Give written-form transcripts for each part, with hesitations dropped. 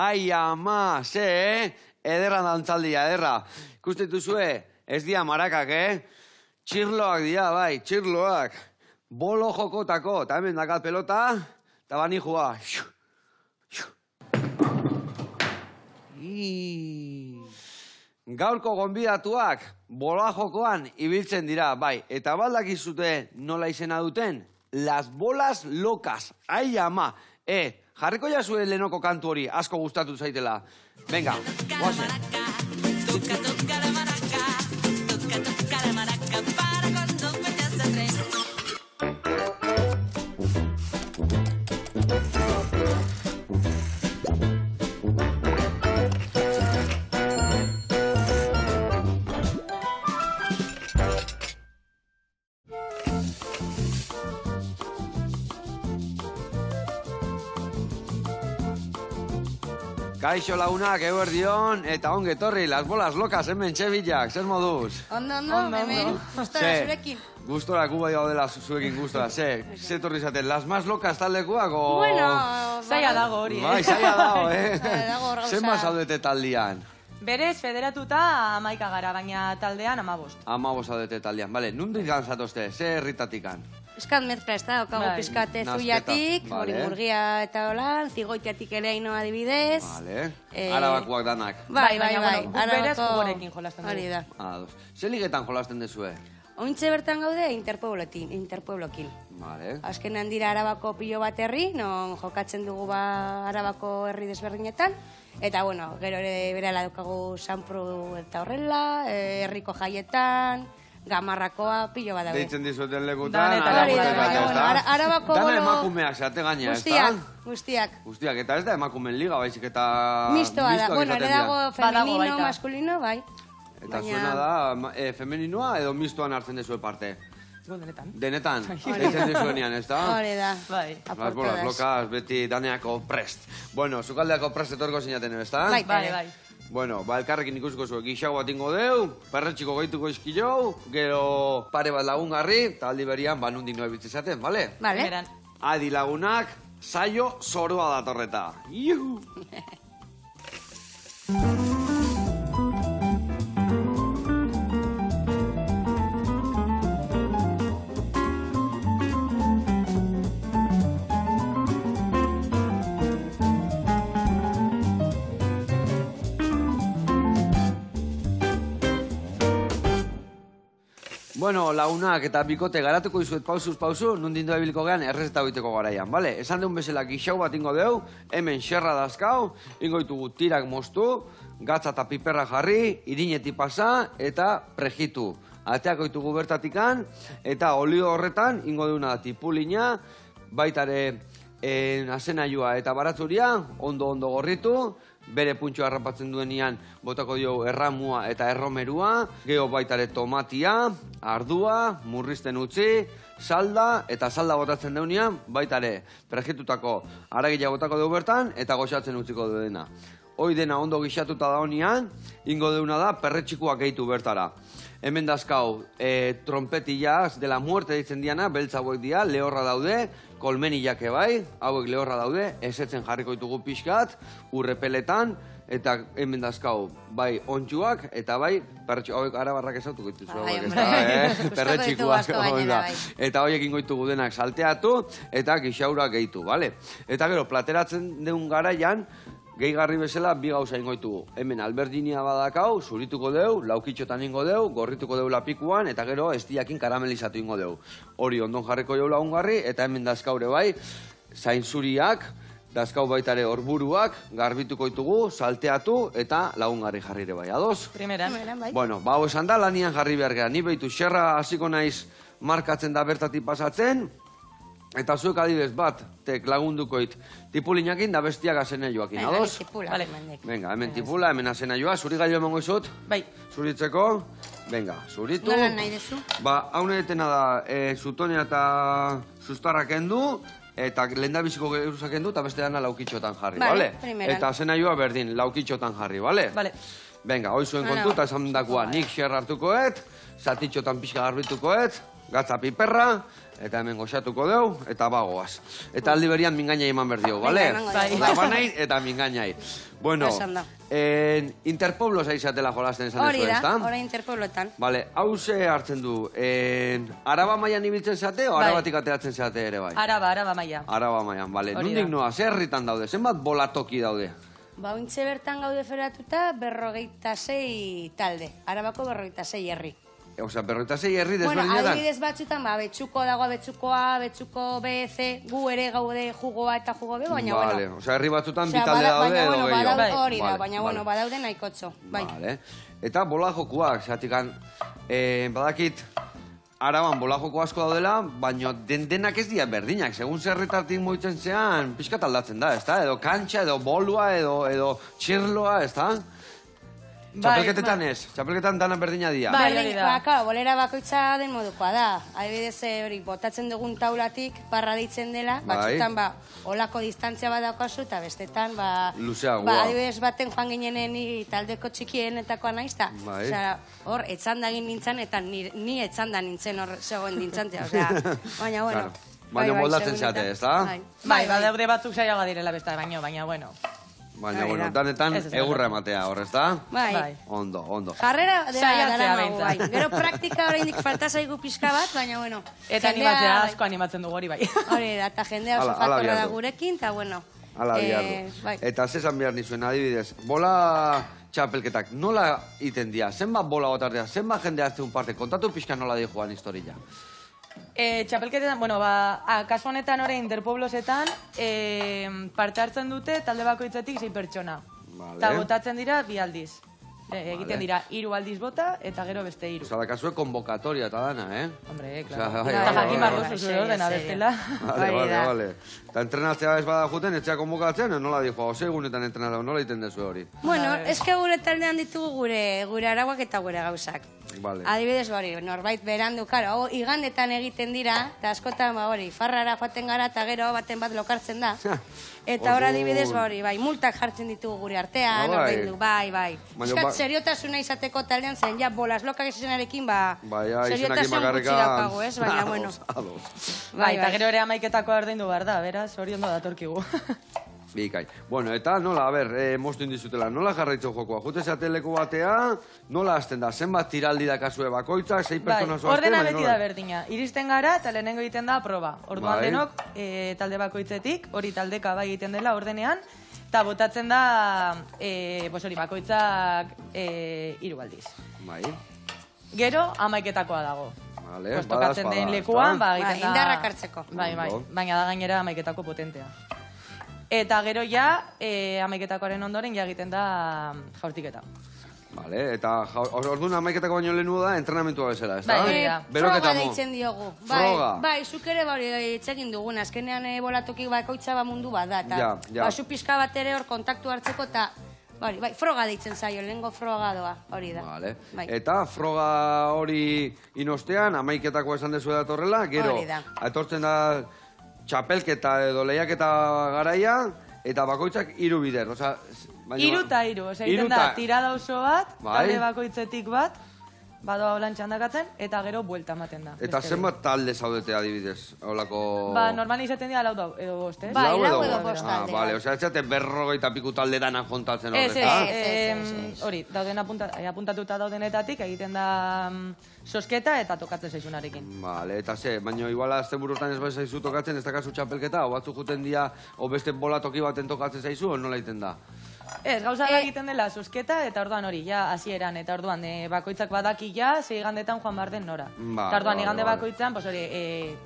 Ai, ama, ze, ederra dantzaldia, ederra. Ikustetu zue, ez dia marakak, Txirloak dia, bai, txirloak. Bolo jokotako, eta hemen dakat pelota, eta bani jua. Gaurko gonbidatuak bola jokoan ibiltzen dira, bai. Eta baldakizute nola izena duten? Las bolas locas. Ai, ama. Jarriko jasue lehenoko kantu hori, asko gustatu zaitela. Venga, guazen. Kaixo lagunak, eguerdion, eta onge torri, las bolas locas hemen txebilak, zer moduz? Ondo, hemen, gustora zurekin. Gustora, gubai gaudela zuekin gustora, ze torri zaten, las más locas taldekuak, o... Bueno, zaila dago hori, Bai, zaila dago, Dago gauza. Zenba zaudete taldean? Berez, federatuta 11 gara, baina taldean 15. 15 zaudete taldean, bale, nundik gantzatozte, ze herritatikan? Piskat mezkla ez da, okago piskate zuiatik, hori murgia eta holan, zigoitiatik ere haino adibidez. Vale, arabakoak danak. Bai, guk berez jugorekin jolasten dugu. Hori da. Ze ligetan jolasten dezue? Ointxe bertan gaude interpueblokin. Vale. Azkenean dira Arabako pilo bat herri, non jokatzen dugu Arabako herri desberdinetan. Eta, bueno, gero ere berela daukagu Sanpru eta horrela, herriko jaietan, Gamarrakoa pilo bat daude. Deitzen dizuten lekutan, Arabako dana emakumeak zate gaina, ez da? Guztiak. Guztiak, eta ez da emakumeen liga, baizik eta... Mistoa da, bueno, ere dago femenino, maskulino, bai. Eta zuena da, femeninoa edo mistoan hartzen dezue parte? Denetan. Denetan, deitzen dizuenean, ez da? Hore da. Bai. Las bolas locas, beti daneako prest. Bueno, zukaldeako prest etorko zinaten, ez da? Bai. Bueno, elkarrekin ikusiko zuek, gixago bat ingo deu, perretxiko gehituko izkilou, gero pare bat lagungarri, eta aldi berian, nundik noa bitzizaten, bale? Bale. Adi lagunak, saio zoroa datorreta. Iuhu! Bueno, lagunak eta bikote garatuko izuet pausuz pausu, nundin doa biliko gehan errezeta hoiteko garaian, bale? Esan deun bezala gixau bat ingo deu, hemen xerra dazkau, ingo ditugu tirak moztu, gatza eta piperra jarri, irineti pasa eta prejitu. Ateako ditugu bertatikan, eta olio horretan, ingo deuna tipulina, baitare azenaioa eta baratzuria, ondo gorritu, bere puntxoa harrapatzen duenian botako dio erramua eta erromerua, geho baitare tomatia, ardua, murrizten utzi, salda, eta salda botatzen deunean, baitare prejitutako aragila botako dugu bertan, eta goxatzen utziko duena. Hoi dena ondo gixatuta da honean, ingo deuna da perretxikuak gehitu bertara. Hemen dazkau, trompetillaz de la muerte ditzen diana, beltza hauek dia, lehorra daude, kolmenillak bai, hauek lehorra daude, esetzen jarriko ditugu pixkat, urrepeletan, eta hemen dazkau, bai ontsuak, eta bai, hauek arabarrak esautuko dituzu, hauek ez da, perretxikuak, eta hauek ingo ditugu denak salteatu, eta gixaura gehitu, bale? Eta gero, plateratzen deun garaian, gehigarri bezala bi gauza ingo ditugu. Hemen alberdinia badakau, zurituko deu, laukitxotan ingo deu, gorrituko deu lapikuan, eta gero estiakin karamelizatu ingo deu. Hori ondon jarriko jau lagungarri, eta hemen dazkaure bai, zainzuriak, dazkau baitare orburuak, garbituko ditugu, salteatu, eta lagungarri jarrire bai. Ados? Primeran. Bueno, hau esan da, lanian jarri behar gara. Ni behitu, xerra hasiko naiz markatzen da bertatik pasatzen, eta zuek adibez bat, tek lagundukoit tipulinakin da bestiak azena joakin, ados? Venga, hemen tipula, hemen azena joa, zuri gailu emango izut? Bai. Zuritzeko? Venga, zuritu. Nola nahi dezu? Ba, haune detena da, zutonia eta sustarrak endu, eta lehendabiziko geruzak endu, eta beste dana laukitxotan jarri, bale? Eta azena joa berdin, laukitxotan jarri, bale? Bale. Venga, hoi zuen kontu eta esan dakoa, nik xerra hartukoet, zatitxotan pixka garbitukoet, gatza piperra, eta hemen goxatuko deu, eta bagoaz. Eta aldi berian mingainai eman berdiogu, bale? Labanai eta mingainai. Bueno, Interpueblo zaizatela jolasten esan hori dezu, da, ezta? hori Interpuebloetan. Bale, hau ze hartzen du, Araba mailan ibiltzen zate, o Arabatik ateratzen zate ere bai? Araba maila. Araba mailan, bale. Hori Nondik da. noa, zer herritan daude, zenbat bolatoki daude? Ba, ointxe bertan gaude feratuta 46 talde. Arabako 46 herri. Osea, 46 herri Bueno, desberdinetan? adibidez batzutan, ba, betxuko dago, betxuko B, C, gu ere gaude jugoa eta jugo B, baina, Vale, bueno. osea, herri batzutan Osea, bitalde daude baina, edo bueno, gehiago. hori da, Vale, baina, bueno, vale. badaude nahikotxo, bai. Vale. Eta bola jokuak, zatikan, badakit, Araban bola joko asko daudela, baina denak ez dira berdinak. Segun zerretatik moitzen zean, pixkat aldatzen da, ezta? Edo kantxa, edo bolua, edo txirloa, ezta? Txapelketetan ez, txapelketan dana berdina dira. Bai, hori da. Ba, claro, bolera bakoitza den modukoa da. Adibidez, hori, botatzen dugun taulatik, parra ditzen dela, Bai. batzutan, ba, olako distantzia bat daukazu, eta bestetan, ba... Luzeagoa. Ba, adibidez, baten joan ginenen ni taldeko txikienetakoa naizta. Bai. Osea, hor, etzandagin nintzen, eta ni etzanda nintzen hor zegoen dintzantzia, osea, baina, bueno. Claro. Baina moldatzen segun zate, eta. ezta? Bai, badaude batzuk saiaga direla beste baina, bueno. Baina, Bai, bueno, da. danetan Ez, ez, egurra ematea, hor, ezta? Bai. Bai. Ondo, ondo. Jarrera Saiatzea dara magu, bai. behintzat. Gero praktika oraindik falta zaigu pixka bat, baina, bueno. Eta jendea, animatzea, bai. asko animatzen dugu hori bai. Hori da, eta jendea oso Ala jatorra behar da du. gurekin, eta bueno. Ala bihardu. bai. Eta zesan behar nizuen, adibidez, bola txapelketak nola iten dira? Zenbat bola gotartea? Zenbat jende azteun parte? Kontatu pixka nola di joan historia. Txapelketetan, bueno, kasu honetan orain Interpueblosetan parte hartzen dute talde bakoitzetik 6 pertsona. Vale. Eta botatzen dira 2 aldiz. Egiten Vale. dira 3 aldiz bota eta gero beste 3. Osa, dakazue konvokatoria eta dana, Hombre, Osea, claro. bai, Eta bai, jakin bai, behar bai. duzu zure ordena Serio. bestela. Vale, Hori vale, da. vale. Eta entrenatzea ez badajoten, etxea konbokatzen, nola di joa? Ose egunetan entrenatzea, nola iten dezu hori? Bueno, eske gure taldean ditugu gure arauak eta gure gauzak. Vale. Adibidez hori, norbait berandu, karo, hau igandetan egiten dira, eta askotan, ba hori, farrara joaten gara, eta gero baten bat lokartzen da. Eta hor Orduan. adibidez, ba hori, bai, multak jartzen ditugu gure artean, Ah, bai. ordaindu, bai. Baina Eskat, ba- seriotasuna izateko taldean zen, ja, bolas lokak izenarekin, ba, Bai, ja, izenak seriotasun imakarrika... gutxi daukagu, ez? Baina, bueno. Bai, eta gero ere amaiketako ordaindu behar da, beraz, hori ondo datorkigu. Bikai. Bueno, eta nola, a ber, moztu indizutela, nola jarraitzen jokoa? Jute leku batea, nola hasten da? Zenbat tiraldi dakazue bakoitzak, 6 Bai, pertsona zoazte? ordena baina beti nola? da berdina. Iristen gara eta lehenengo egiten da proba. Orduan Bai. denok talde bakoitzetik, hori taldeka bai egiten dela ordenean, eta botatzen da, hori bakoitzak 3 aldiz. Bai, Gero, amaiketakoa dago. vale, Pues tokatzen den lekuan, ba, egiten Bai, da... indarrak hartzeko. Bai, Ondo. baina da gainera amaiketako potentea. Eta gero ja, amaiketakoaren ondoren ja egiten da jaurtiketa. Vale, eta orduan amaiketako baino lehenuo da entrenamentua bezala, ez da? Bai, hori da. Froga deitzen diogu. Froga. Bai, zuk ere hori itzegin dugun. Azkenean bolatoki bakoitza ba mundu bat da. Ja, ja. Ba, zu pixka bat ere hor kontaktu hartzeko eta... Bai, froga deitzen zaio, lehengo froga doa, hori da. Vale. Bai. Eta froga hori inostean, amaiketako esan dezu datorrela, gero, Hori da. etortzen da txapelketa edo lehiaketa garaia, eta bakoitzak 3 bider. Osa, 3 eta 3, osea, egiten da, tirada oso bat, Bai. talde bakoitzetik bat, badoa holan txandakatzen, eta gero buelta ematen da. Eta beste zenbat talde zaudete adibidez, holako... Ba, normal izaten dira lau edo bost, ez? Bai, lau edo bost? bost talde, Vale, bai. osea, ez zate 40 piku talde danak jontatzen Ez, horreta. ez. hori, dauden apuntatuta daudenetatik egiten da sosketa eta tokatzen zaizunarekin. Vale, eta baina igual azte burutan ez bai zaizu tokatzen, ez dakazu txapelketa, o batzuk juten dia, o beste bola toki baten tokatzen zaizu, o nola egiten da? Ez, gauza da egiten dela sosketa eta orduan hori, ja, hasieran eta orduan bakoitzak badaki ja, 6 igandetan joan behar den nora. Vale, Eta orduan vale, igande vale. bakoitzan, pues hori,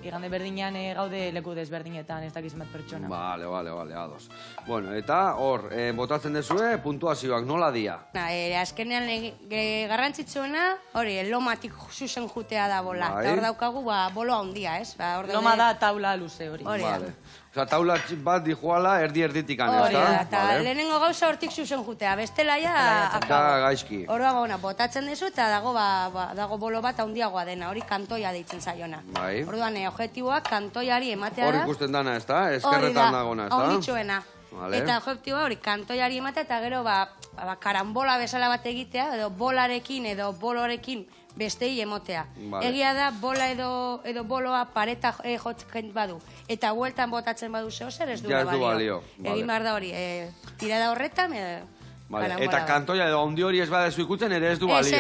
igande berdinean gaude leku desberdinetan, ez dakiz bat pertsona. Vale, ados. Bueno, eta hor, botatzen dezue, puntuazioak nola dia? Azkenean garrantzitsuena, hori, lomatik zuzen jutea da bola. Bai. Eta hor daukagu, ba, bolo handia, ez? Ba, hor daude- Loma da taula luze hori. Hori da. Vale. Osa, taula bat dijoala erdi-erditik Hori ezta? da, eta Vale. lehenengo gauza hortik zuzen jutea, bestela ja... Eta gaizki. Horua gauna, botatzen dezu eta dago bolo bat handiagoa dena, hori kantoia deitzen zaiona. Bai. Orduan, objektiboak kantoiari ematea Hor da. ikusten dana, ezta? Hori Eskerretan dagona, ezta? haunditxuena. Vale. Eta objektiboa hori kantoiari emata eta gero karambola bezala bat egitea, edo bolarekin edo bolorekin bestei emotea. Vale. Egia da, bola edo boloa pareta jotzen badu, eta bueltan botatzen badu zer ez du Ja ez du balio. Egin behar da hori, tirada horretan, Vale. karambola Eta bat. kantoia edo handi hori ez badezu ikutzen ere ez du balio.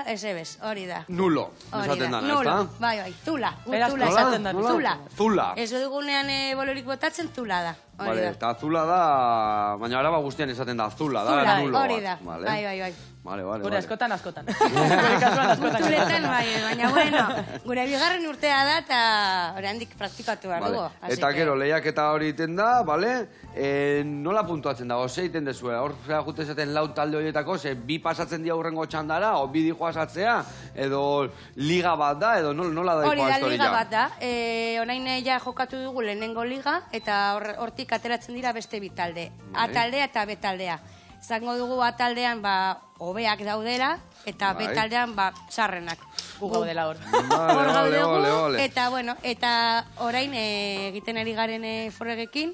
Esebez, hori da. Nulo, Hori esaten da, dana, nulo, ezta? bai, zula. Beraz, Zula nola? esaten da, Nola? zula. Zula. Ez dugunean bolorik botatzen, zula da. Hori Vale, da. eta azula da, baina araba guztian esaten da azula, da Zula, nulo hori bat. da, Vale. bai. Vale. Gure askotan. Gure kasuan askotan. Zuletan, bai, baina bueno, gure bigarren urtea da eta oraindik praktikatu behar dugu. Vale. así Eta que- gero, lehiaketa hori iten da, bale? Nola puntuatzen dago, ze iten dezue? Hor, zera jute esaten lau talde horietako, ze bi pasatzen dira hurrengo txandara, o bi dijoasatzea, edo liga bat da, edo nola da Hori da, historia? liga bat da. Orain ja jokatu dugu lehenengo liga, eta hortik ateratzen dira beste bi talde. A taldea eta B taldea. Zango dugu A taldean, hobeak daudela, eta B Bai. taldean, txarrenak. Gu gaudela hor. Hor gaude gu, ole. eta bueno, eta orain egiten ari garen forregekin,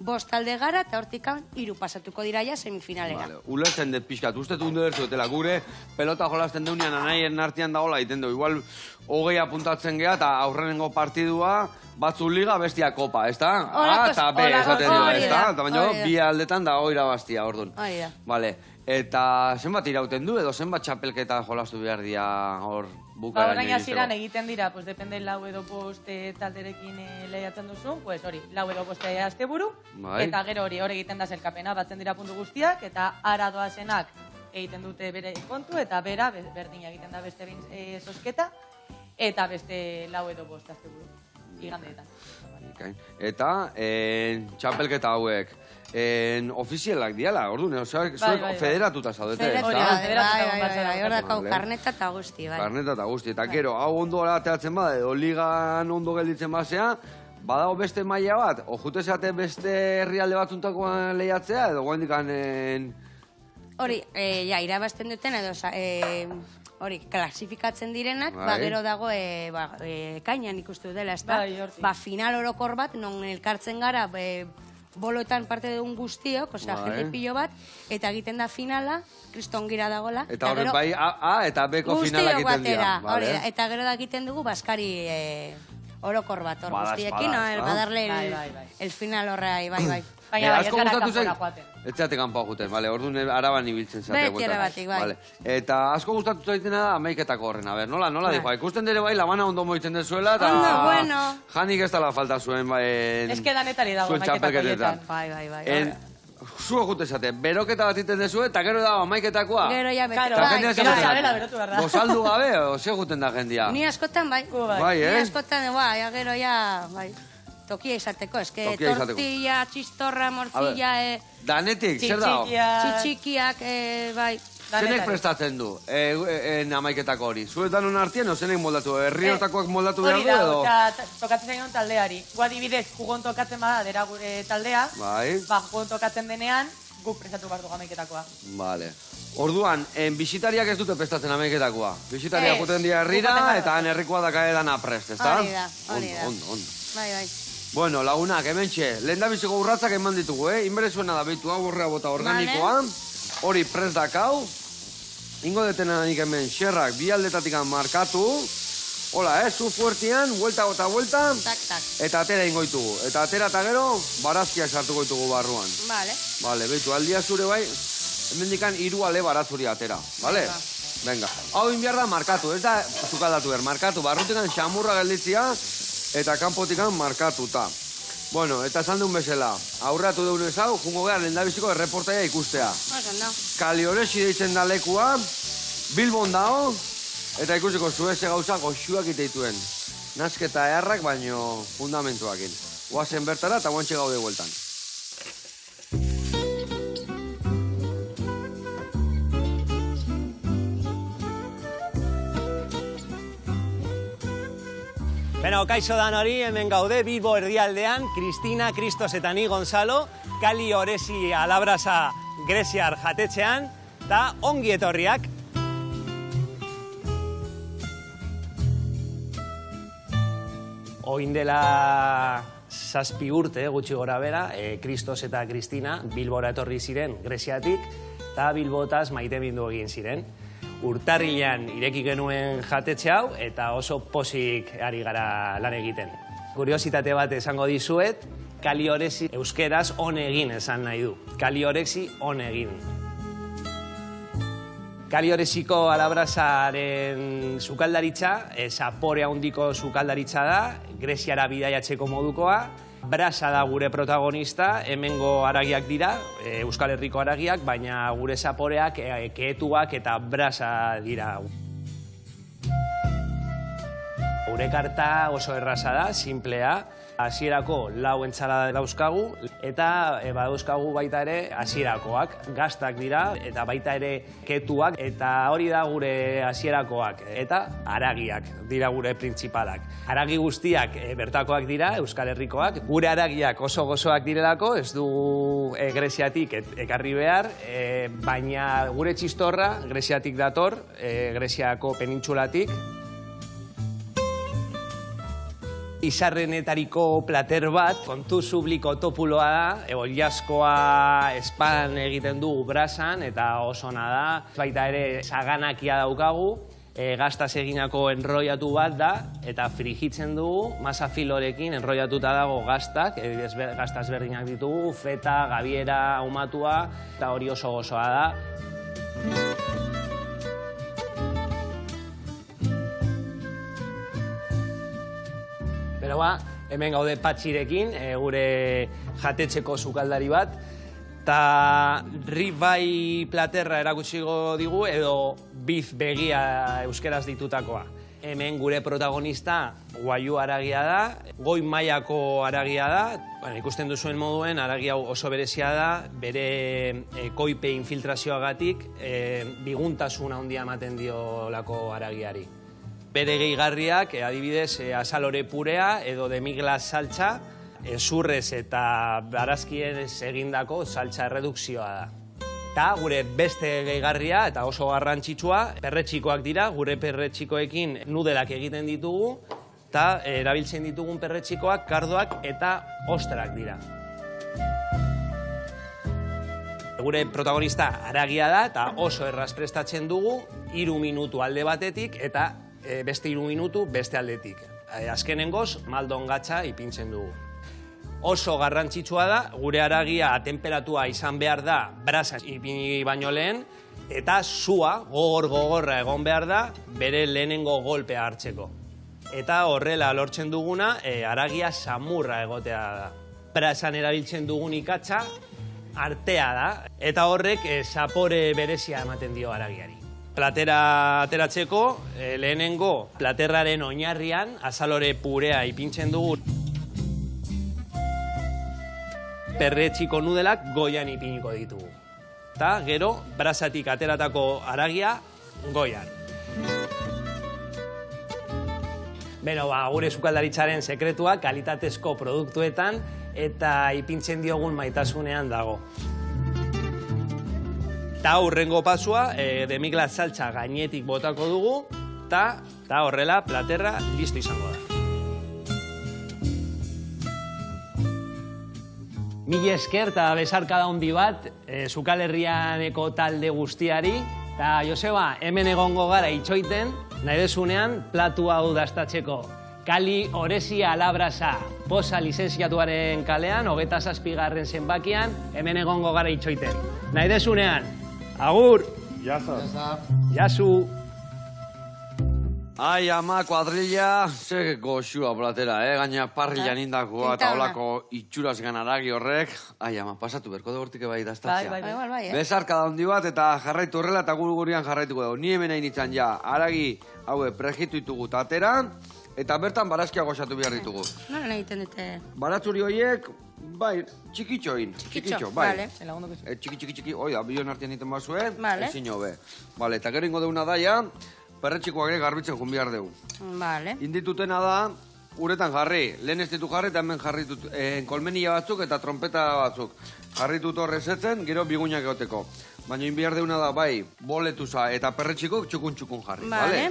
5 talde gara, eta hortikan 3 pasatuko dira ja semifinalera. Vale, ulertzen dut pixkat, uste du derzuetela, gure pelota jolasten deunean anaien artean dagoela egiten du, igual 20 apuntatzen geha eta aurrenengo partidua batzu liga bestia kopa, ez da? A eta B esaten du, hori ez da, da? Eta baina hori da. bi aldetan da oira bastia, orduan. Hori da. Vale, eta zenbat irauten du edo zenbat txapelketa jolastu behar dira hor bukaeran Orain hasieran iristeko? egiten dira, pues depende lau edo bost talderekin lehiatzen duzu, pues hori, lau edo bost asteburu, Bai. eta gero hori egiten da zelkapena, batzen dira puntu guztiak, eta ara doazenak egiten dute bere kontu, eta bera, berdina egiten da beste behin sosketa, eta beste lau edo bost asteburu, igandeetan. Bikain. Eta txapelketa hauek ofizialak diala, orduan, zuek bai. federatuta zaudete, ez Hori da? da, Federatuta bai, batzara. hor dakau Vale. karneta eta guzti, bai. Karneta eta guzti. Eta gero, hau ondo ateratzen bada, edo ligan ondo gelditzen basea, badago beste maila bat, o jute zeate beste herrialde batuntakoan lehiatzea, edo guaindik Hori, irabazten duten edo, hori, klasifikatzen direnak, Bai. gero dago, kainan ikustu dela, ez da? Bai, hortik. Final orokor bat, non elkartzen gara, boloetan parte dugun guztiok, osea, Bai. jende pilo bat, eta egiten da finala, kriston gira dagoela. Eta horren bai A eta Bko finalak egiten dira. hori da, eta gero da egiten dugu, baskari orokor bat, hor guztiekin, Badaezpada, ez da? badarle Bai. el final horrai, bai. Baina bai, ez asko gara gustatu kanpora zen, joaten. ez zeate kanpoa juten, vale, orduan araban ibiltzen zate. Beti erabatik, bai. Eta asko gustatu zaitena da amaiketako horren, a ber, nola dijo, ikusten dere bai, labana ondo moitzen dezuela, eta Ondo, bueno. janik ez dala falta zuen, Ez que danetari dago zuen amaiketako txapelketetan. horietan. Bai. Zuo jute zate, beroketa bat iten dezu, eta gero da amaiketakoa. Gero ja bete. Claro, Eta bai, jendea gero esaten, sabela berotu behar da. Gozaldu gabe, o ze juten da jendia. Ni askotan, bai. Gu bai. Bai, Ni askotan, bai, gero ja, bai. Tokia izateko, eske Tokia izateko. tortilla, txistorra, morcilla, Danetik, zer dago? txitxikiak, bai. Zenek prestatzen du, amaiketako hori? Zuet danon artien, o zenek moldatu? Herriotakoak moldatu behar Hori du da, edo? eta tokatzen zaion taldeari. Gu adibidez, jugon tokatzen bada, dera gure taldea, Bai, jugon tokatzen denean, guk prestatu behar dugu amaiketakoa. vale. Orduan, bisitariak ez dute prestatzen amaiketakoa. Bisitariak Ez, juten dira herrira, joaten eta han herrikoa daka edana prest, ezta? Hori da, hori da. Ondo. Bai. Bueno, lagunak, hementxe, lehen da biziko urratzak eman ditugu, Inberezuena da behitu hau horrea bota organikoa. Hori prest dakau. Ingo detena nik hemen xerrak bi aldetatik markatu. Hola, zu fuertian, vuelta eta vuelta. Tak. Eta atera ingoitugu. Eta atera eta gero, barazkiak sartuko ditugu barruan. Vale. Vale, behitu, aldia zure bai, hemen dikan 3 ale baratzuri atera. Vale? Venga. Hau inbiar da markatu, ez da zukaldatu behar. Markatu, barrutikan xamurra gelditzia, eta kanpotikan markatuta. Bueno, eta esan duen bezala, aurratu deun ez hau, jungo gara lehendabiziko erreportaia ikustea. Oso, Kali Oresi deitzen da lekua, Bilbon dao, eta ikusiko zueze gauza goxuak iteituen. Nazketa eharrak, baino fundamentuakin. Oazen bertara eta guantxe gaude bueltan. Beno, kaixo dan hori, hemen gaude, Bilbo erdialdean, Kristina, Kristos eta ni Gonzalo, Kali Oresi Alabrasa Greziar jatetxean, eta ongi etorriak. Oin dela 6 urte gutxi gora bera, Kristos eta Kristina Bilbora etorri ziren Greziatik, eta Bilbotaz maite bindu egin ziren. Urtarrilean ireki genuen jatetxe hau, eta oso pozik ari gara lan egiten. Kuriositate bat esango dizuet, kaliorexi euskeraz on egin esan nahi du. Kaliorexi on egin. Kaliorexiko alabrazaren sukaldaritza, zapore handiko sukaldaritza da, Greziara bidaiatzeko modukoa. Brasa da gure protagonista, hemengo haragiak dira, Euskal Herriko haragiak, baina gure zaporeak, kehetuak eta brasa dira. Gure karta oso erraza da, simplea. Hasierako 4 entsalada dauzkagu, eta badauzkagu baita ere hasierakoak. Gaztak dira, eta baita ere ketuak, eta hori da gure hasierakoak. Eta haragiak dira gure printzipalak. Haragi guztiak bertakoak dira, Euskal Herrikoak. Gure haragiak oso gozoak direlako, ez du Greziatik ekarri behar, baina gure txistorra Greziatik dator, Greziako penintxulatik. Izarrenetariko plater bat, kontu subliko topuloa da, oliaskoa espan egiten dugu brasan, eta oso ona da. Baita ere, saganakia daukagu, gaztaz eginako enroiatu bat da, eta frijitzen dugu, masa filorekin enroiatuta dago gaztak, gaztaz berdinak ditugu, feta, gabiera, ahumatua, eta hori oso gozoa da. Pero hemen gaude Patxirekin, gure jatetxeko sukaldari bat, eta ribeye platerra erakutsiko digu, edo beef begia euskeraz ditutakoa. Hemen gure protagonista guayu haragia da, goi mailako haragia da, ikusten duzuen moduen, haragia oso berezia da, bere koipe infiltrazioagatik, biguntasun handia ematen diolako haragiari. Bere gehigarriak, adibidez, azalore purea edo demiglas saltza, zurrez eta barazkienez egindako saltza erredukzioa da. Eta gure beste gehigarria eta oso garrantzitsua, perretxikoak dira, gure perretxikoekin nudelak egiten ditugu, eta erabiltzen ditugun perretxikoak, kardoak eta ostrak dira. Gure protagonista haragia da eta oso erraz prestatzen dugu, 3 minutu alde batetik eta beste 3 minutu beste aldetik. Azkenengoz, maldon gatza ipintzen dugu. Oso garrantzitsua da, gure haragia temperatua izan behar da brasa ipini baino lehen, eta sua gogorra egon behar da bere lehenengo golpea hartzeko. Eta horrela lortzen duguna, haragia samurra egotea da. Brasan erabiltzen dugun ikatza artea da, eta horrek zapore berezia ematen dio haragiari. Platera ateratzeko, lehenengo platerraren oinarrian azalore purea ipintzen dugu. Perretxiko nudelak goian ipiniko ditugu. Eta gero, brasatik ateratako haragia goian. Beno, gure sukaldaritzaren sekretua kalitatezko produktuetan eta ipintzen diogun maitasunean dago. Eta hurrengo pasua, demiglas saltza gainetik botako dugu, eta horrela platerra listo izango da. Mila esker eta besarkada handi bat, Sukal Herrianeko talde guztiari, eta Joseba, hemen egongo gara itxoiten, nahi dezunean platu hau dastatzeko. Kali Oresi Alabrasa, Poza lizenziatuaren kalean, 27. zenbakian, hemen egongo gara itxoiten. Nahi dezunean, agur! Jasu! Ai, ama, kuadrilla, ze goxua platera, gaina parrilan indakoa eta holako itxuraz ganaragi horrek. Ai, ama, pasatu berko da hortik bai daztatzea. Bai. Besarka da hondi bat eta jarraitu horrela eta gurian jarraituko dugu. Ni hemen hain itzan ja, haragi haue prejitu ditugu tatera, eta bertan barazkia goxatu behar ditugu. Nola egiten dute? Baratzuri horiek, bai, txikitxoin. Txikitxo, bai. Txiki, oi, abion artean egiten bazuen, ezin hobe. Bale, eta gero ingo deuna daia, perretxikoak ere garbitzen jun behar dugu. Bale. Inditutena da, uretan jarri. Lehen ez ditu jarri eta hemen jarritut kolmenia batzuk eta trompeta batzuk. Jarritut horrezetzen, gero bigunak egoteko. Baina in behar deuna da, bai, boletuza eta perretxikok txukun jarri. Bale.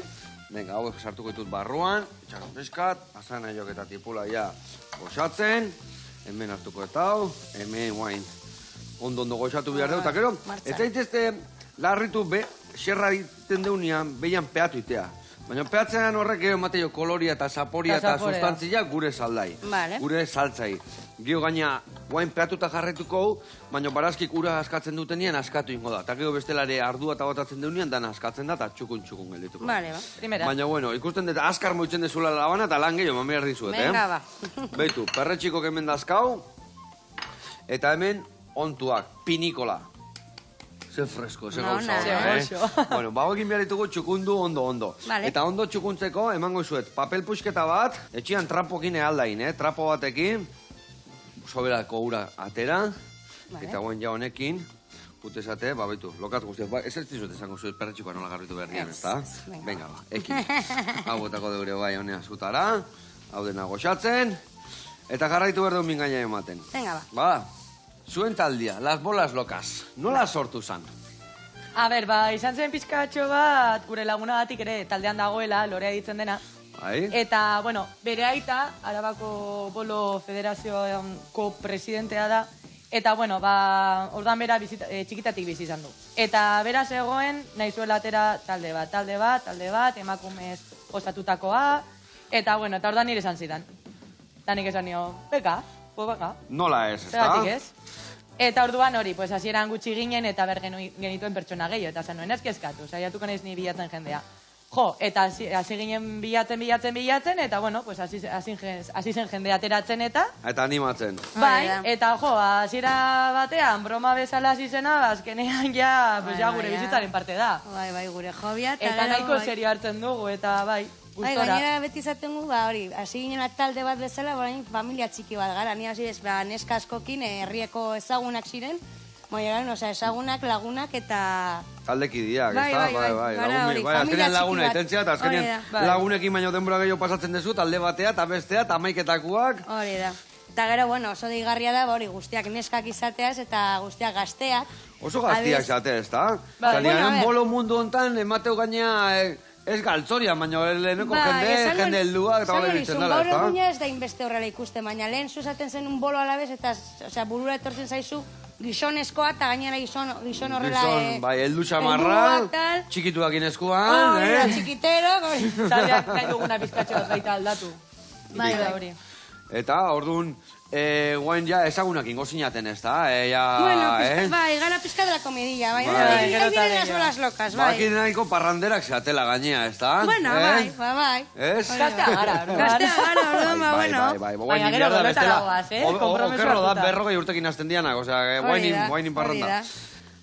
Venga, hauek sartuko ditut barruan, itxaron pizkat, pasan aiok eta tipula ja goxatzen, hemen hartuko eta hau, hemen guain ondo goxatu behar dut, eta gero, ez zaitezte larritu xerra egiten deunean, behian peatu itea. Baina peatzean horrek gero emateio koloria eta saporia eta sustantzia gure saldai, gure saltzai. Gio gaina, guain peatuta jarretuko hau, baina barazkik ura askatzen dutenean askatu ingo da. Eta gero bestelare ardua eta botatzen deunean, dan askatzen da eta txukun geldituko. Baina, bueno, ikusten dut askar moitzen dezula labana eta lan gehiago mamea erdizuet, Venga, ba. Beitu, perretxikok hemen dazkau, eta hemen ontuak, pinikola. Ze fresko, ze gauza. Bueno, egin behar ditugu txukundu ondo. Eta ondo txukuntzeko, emango izuet, papel puxketa bat, etxian trapokin aldain, trapo batekin, soberako ura atera, eta guen ja honekin, putezate, baitu, lokat guztiak, ez ez dizut esango zuet perretxikoa nola garritu behar dian, ez da? Venga, ekin. Hau botako deure bai honea zutara, hau dena goxatzen, eta jarraitu behar duen mingaina ematen. Venga, ba. Zuen taldia, las bolas locas, nola sortu zan? A ber, izan zen pizkatxo bat, gure lagunagatik ere taldean dagoela, Lorea ditzen dena. Eta, bueno, bere aita, Arabako Bolo Federazioako presidentea da, eta, bueno, ordan bera txikitatik bizi izan du. Eta bera zegoen, nahi zuela atera talde bat, emakumez osatutakoa, eta, bueno, eta ordan nire esan zidan. Eta nik esan nio, beka. Nola ez, ez da? Zeratik ez? Eta orduan hori, pues hasieran gutxi ginen eta ber genituen pertsona gehiago, eta zen nuen ezkezkatu, saiatuko naiz ni bilatzen jendea. Jo, eta hasi ginen bilatzen, eta bueno, pues hasi zen jendea ateratzen eta... Eta animatzen. Bai, eta jo, hasiera batean, broma bezala hasi zena, azkenean ja gure bizitzaren parte da. Bai, gure jobia. Eta nahiko serio hartzen dugu, eta bai... Gainera beti izaten gu, hasi ginen talde bat bezala, familia txiki bat gara. Ni hasi ez, neska askokin herrieko ezagunak ziren, ezagunak, lagunak eta... Taldekideak, ez da? Bai, azkenean laguna etentzia, eta azkenean lagunekin baino denbora gehiago pasatzen dezu, talde batea eta bestea, eta amaiketakuak. Hori da. Eta gero, oso deigarria da, guztiak neskak izateaz eta guztiak gazteak. Oso gaztiak izatea, ez da? Zanean, bolo mundu hontan, emateu gaina... Ez galtzorian, baina leheneko jende helduak eta hori bitzen dela, ez da? Gaur egun ez da inbeste horrela ikusten, baina lehen zuzaten zen un bolo alabez eta burura etortzen zaizu gizonezkoa eta gainera gizon horrela... Bai, heldu xamarra, txikituak inezkoan, txikitero... Zaldeak nahi duguna bizkatxo baita aldatu. Bai, hori. Eta, orduan, guain ja ezagunak ingo zinaten, ez da? Bueno, bai, gara pizka de la comidilla, bai. Ahí vienen las bolas locas, bai. Baki nahiko parranderak zeatela gainea, ez da? Bueno, bai. Ez? Gaztea gara, orduan, bai. Baina gero goletara goaz, Okerro da, berrogei urtekin azten dianak, osea, guainin parranda.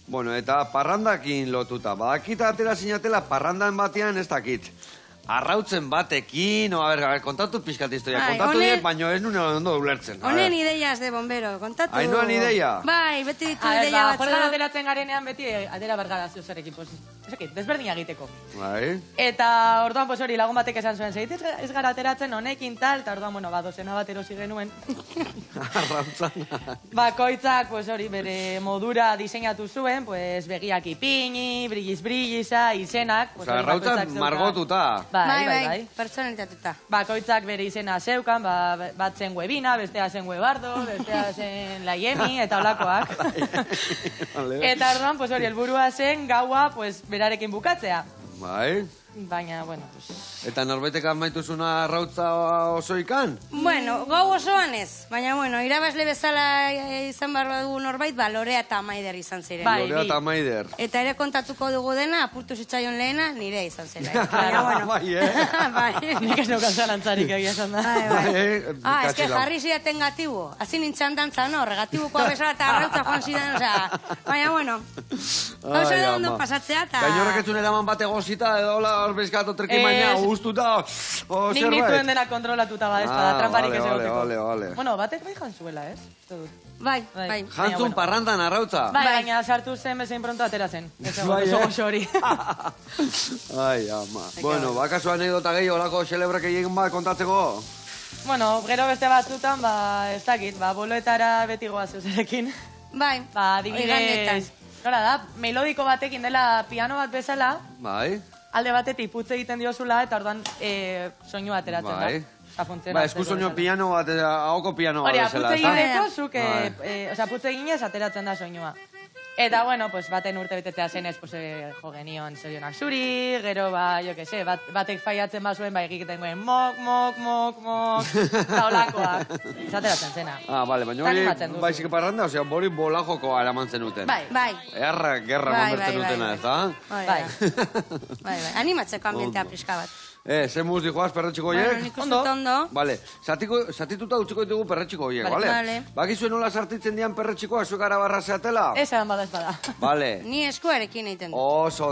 Bueno, eta parrandakin lotuta, badakita atera zinatela parrandan batean ez dakit. Arrautzen batekin, kontatu pixkat historia, kontatu diek, baina ez nuen ondo ulertzen. Honen ideiaz de bombero, kontatu. Hainoan ideia? Bai, beti ditu ideia batzu. Jordan ateratzen garenean beti atera bergara zeuzerekin, desberdina egiteko. Bai. Eta orduan, hori lagun batek esan zuen, zegit ez gara ateratzen honekin tal, eta orduan, dozena bat erosi genuen. Arrautzana. Bakoitzak, hori, bere modura diseinatu zuen, begiak ipini, brilliza, izenak. Arrautzan margotuta. Bai, pertsonalitatuta. Bakoitzak bere izena zeukan, bat zen Webina, bestea zen Webardo, bestea zen Laiemi, eta olakoak. Eta orduan, hori, helburua zen gaua, berarekin bukatzea. Bai. Baina, bueno, Eta norbetek amaituzuna arrautza osoikan? Bueno, gau osoan ez. Baina, irabazle bezala izan behar dugu norbait, Lorea eta Maider izan ziren. Lorea eta Maider. Eta ere kontatuko dugu dena, apurtu zitzaion lehena, nire izan zela. Bai, Bai. Nik ez neukan zalantzarik egia esan da. Ez que jarri zidaten gatibo. Azin nintzen dantzan, regatibukoa bezala eta arrautza joan zidan, baina, gauza da ondo pasatzea eta... Gainorrek etzun eraman bat egozita, edo hor bezkatu trekin baina, guztuta, nik nituen dena kontrolatuta badezpada, tramparik ez egoteko. Ole. Bueno, batek bai jantzuela, ez? Bai. Jantzun parrandan arrautza? Bai, baina sartu zen bezain pronto atera zen. Oso goxo hori. Ai, ama. Bueno, bakazu anekdota gehi olako xelebrek egin bat kontatzeko? Bueno, gero beste batzutan, ez dakit, boloetara beti goaz euserekin. Bai, adibidez, nola da, melodiko batekin dela piano bat bezala. Bai. alde batetik putz egiten diozula, eta orduan soinua ateratzen da. Bai, esku soinu piano bat, ahoko piano bat Hori, bezala, putz egiteko, zuk, Bai. putz eginez ateratzen da soinua. Eta, bueno, pues, baten urte betetzea zenez, pues, jo genion zorionak zuri, gero, jo que se, batek faiatzen bazuen, egiten guen mok, eta olakoak. Zateratzen zena. Bale, baina hori, baizik parranda, osea, hori bola jokoa eraman zenuten. Bai. Gerra konbertzen dutena, ez da? Bai. Animatzeko ambientea pixka bat. Zer muz dijoaz perretxiko horiek? Bueno, nik uste ondo. Bale, zatituta utziko ditugu perretxiko horiek, bale? Bakizuen nola sartitzen dian perretxikoa, zuek arabarra zeatela? Esan bada ez bada. Bale. Ni eskuarekin egiten du. Oso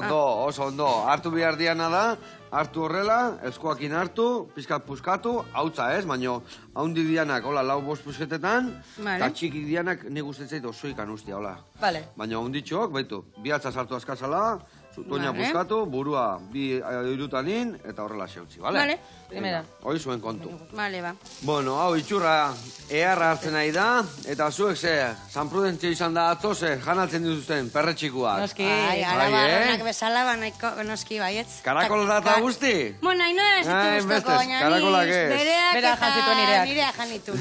ondo. Hartu behar diana da, hartu horrela, eskuakin hartu, pizkat puskatu, hautza ez, baino, haundi dianak, hola, 4-5 pusketetan, eta txikik dianak nik ustetzeit oso ikan ustia, hola. Vale. Baina haunditxok, baitu, bihatza sartu askazala, zutoina puskatu, burua bi irutanin, eta horrela xeutzi, bale? Vale. Primera. Hoi zuen kontu. Vale, ba. Bueno, hau itxurra eharra hartzen nahi da, eta zuek San Prudentzio izan da atzo janatzen dituzten perretxikuak. Noski. Arabarronak bezala, nahiko noski baietz. Karakol data guzti? Bueno, nahi nola ez ditu guztoko, baina karakolak ez. Bereak jantzituen nireak. nireak janitu.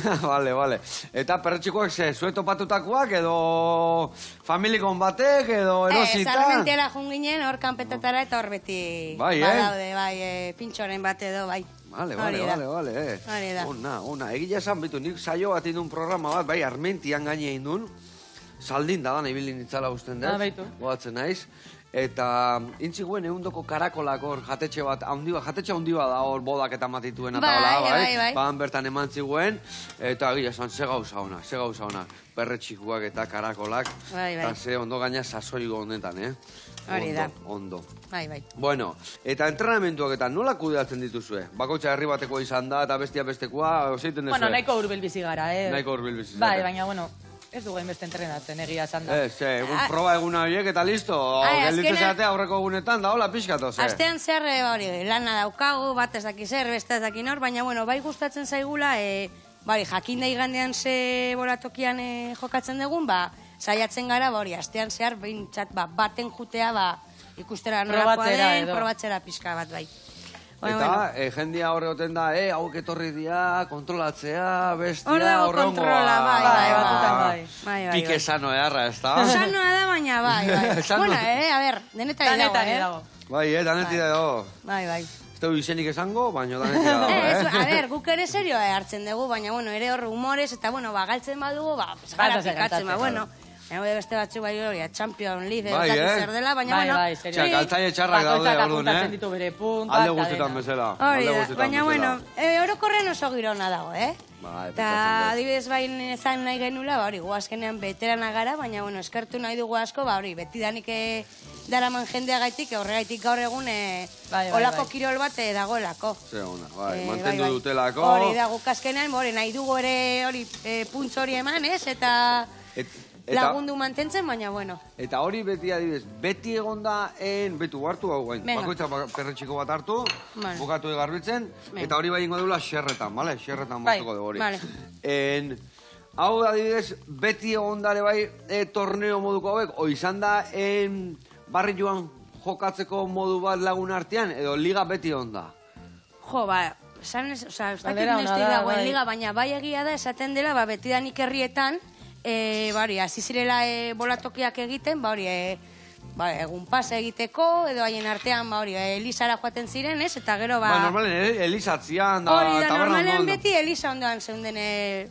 Vale. Eta perretxikoak zuet topatutakoak, edo familikon batek, edo erosita? Zarmentela junginen, hor kanpetatara eta hor beti badaude, pintxoren bat edo, bai. Vale. Hori da. Ona. Egia esan, bitu, nik saio bat indun programa bat, bai, Armentian gaine indun, saldin da ibili nitzala usten dut, goatzen naiz, eta intziguen eundoko karakolak hor jatetxe bat, jatetxe handi bat da hor bodak eta matituen eta bai. Bahan bertan eman ziguen, eta egia esan, ze gauza ona, perretxikuak eta karakolak, eta ze ondo gaina sasoigo honetan, Hori da. Ondo. Bai. Bueno, eta entrenamentuak eta nola kudeatzen dituzue? Bakoitza herri batekoa izan da eta bestia bestekoa, oseiten duzue? Bueno, nahiko hurbil bizi gara, Nahiko hurbil bizi Bai, baina, bueno, ez dugu beste entrenatzen, egia esan da. Proba eguna horiek eta listo. Gelditzen zate aurreko egunetan da, hola pixkatu, Astean zer, lana daukagu, bat ez daki zer, beste ez daki nor, baina, bueno, bai gustatzen zaigula, jakin da igandean ze bolatokian jokatzen dugun, saiatzen gara, astean zehar, behintzat, baten jutea, ikustera norakoa den, probatzera pixka bat, bai. Eta, jendia horre goten da, hauek etorri dia, kontrolatzea, bestia, horre kontrola, bai. Pike sano eharra, ez da? Sanoa da, baina, bai. Bueno, a ber, denetari dago, Bai, denetari dago. Bai. Ez dugu izenik esango, baina denetari dago, A ber, guk ere serioa hartzen dugu, baina, bueno, ere hor humorez, eta, bueno, galtzen badugu, gara pikatzen, bueno. Beste batzu bai hori, Champions League, zer dela, baina, bueno... Galtzaile txarrak daude, orduan, alde guztetan bezala. Hori da, baina, bueno, orokorrean oso girona dago, Eta, adibidez bain ezan nahi genula, hori, guazkenean veterana gara, baina, bueno, eskertu nahi dugu asko, hori, betidanik daraman jendea gaitik, horregaitik gaur egun olako kirol bat dagoelako. Ze ona, mantendu dutelako. Hori da, gukazkenean, nahi dugu ere, hori, puntz hori eman, eta... lagundu mantentzen, baina, bueno. Eta hori beti adibidez, beti egonda betu hartu hau gain. Bakoitza perretxiko bat hartu, bukatu egarbitzen, eta hori bai ingo deula xerretan, bale? Xerretan moztuko dugu hori. Hau adibidez, beti egondare bai torneo moduko hauek, o izan da barri joan jokatzeko modu bat lagun artean, edo liga beti egonda? Jo, esan ez, ez dakit nestik dagoen liga, baina bai egia da esaten dela, betidanik herrietan, hasi zirela bolatokiak egiten, egun pasa egiteko, edo haien artean, Elisara joaten ziren, ez? Eta gero, normalen, Elisatzian, da, hori da, normalen beti Elisa ondoan zeunden